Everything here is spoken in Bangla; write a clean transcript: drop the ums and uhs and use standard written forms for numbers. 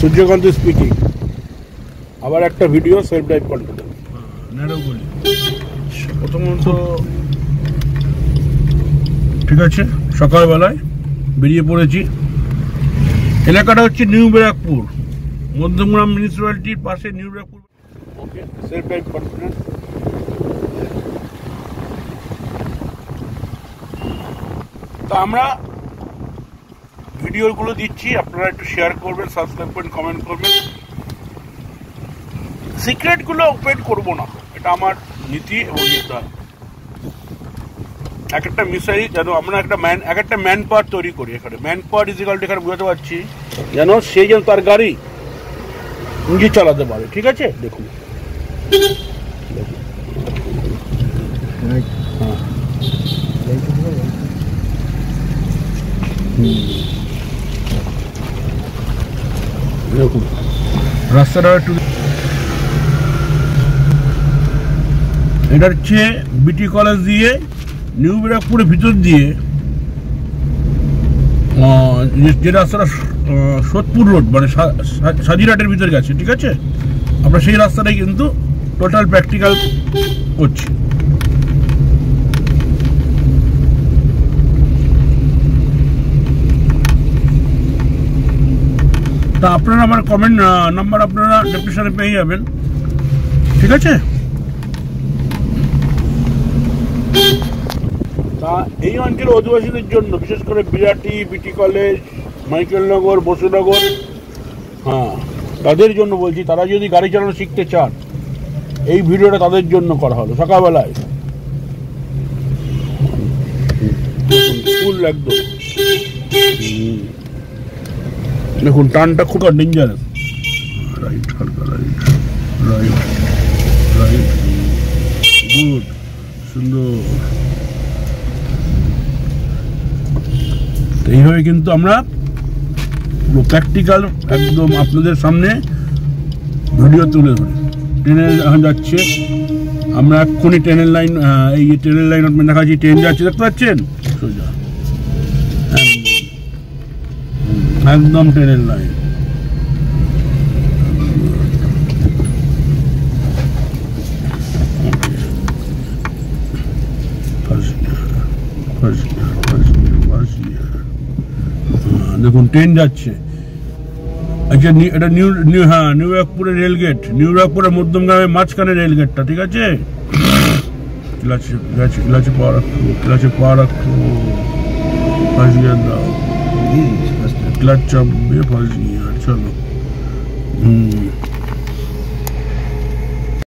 সূর্যকান্ত স্পিকিং। আবার একটা ভিডিও সেলফ ড্রাইভ কন্ট্রোল ন্যারোগলি। প্রথমত ঠিক আছে, সকালবেলায় বেরিয়ে পড়েছি। এলাকাটা হচ্ছে নিউ ব্যারাকপুর, মধ্যমগ্রাম মিউনিসিপ্যালিটির পাশে নিউ ব্যারাকপুর। ওকে, সেলফ ড্রাইভ কন্ট্রোল। তো আমরা ভিডিওগুলো দিচ্ছি, আপনারা একটু শেয়ার করবেন, সাবস্ক্রাইব করবেন, কমেন্ট করবেন। সিক্রেটগুলো ওপেন করবো না, এটা আমার নীতি এবং নির্ধারণ। এক একটা মিসাইল যেন আমরা একটা ম্যান পাওয়ার তৈরি করি। এখানে ম্যান পাওয়ার ইজিক্যাল এখানে বোঝাতে পারছি যেন সে যেন তার গাড়ি নিজে চালাতে পারে। ঠিক আছে, দেখুন দেখুন রাস্তাটা একটু। এটা হচ্ছে বিটি কলেজ দিয়ে নিউ ব্যারাকপুরের ভিতর দিয়ে যে রাস্তাটা সোদপুর রোড মানে সাজিরহাটের ভিতরে গেছে। ঠিক আছে, আমরা সেই রাস্তাটাই কিন্তু টোটাল প্র্যাকটিক্যাল করছি। তা আপনারা আমার কমেন্ট নাম্বার আপনারা ডেসক্রিপশনে পেয়ে যাবেন। ঠিক আছে, তা এই অঞ্চলের অধিবাসীদের জন্য বিশেষ করে বিরাটি, বিটি কলেজ, মাইকেলনগর, বসুনগর, হ্যাঁ তাদের জন্য বলছি, তারা যদি গাড়ি চালানো শিখতে চান এই ভিডিওটা তাদের জন্য করা হলো। সকালবেলায় ফুল একদম দেখুন, টানটা খুব ডেঞ্জারাস। রাইট, হালকা রাইট, রাইট রাইট, গুড, সুন্দর। এইভাবে কিন্তু আমরা পুরো প্র্যাকটিক্যাল একদম আপনাদের সামনে ভিডিও তুলে ধরি। ট্রেনের এখন যাচ্ছে, আমরা এক্ষুনি ট্রেনের লাইন, এই যে ট্রেনের লাইন আপনার দেখাচ্ছি, ট্রেন যাচ্ছে দেখতে পাচ্ছেন, সোজা একদম ট্রেনের লাইন। দেখুন ট্রেন যাচ্ছে। আচ্ছা, এটা নিউ ব্যারাকপুরের রেলগেট, নিউ ব্যারাকপুরের মধ্যমগ্রামের মাঝখানে রেলগেটটা। ঠিক আছে, ক্লাচে পা রাখো, ক্লাচে পা রাখো, ফার্স্ট গিয়ার দাও, ক্লাচ চাপবে, ফার্স্ট গিয়ার, চলো।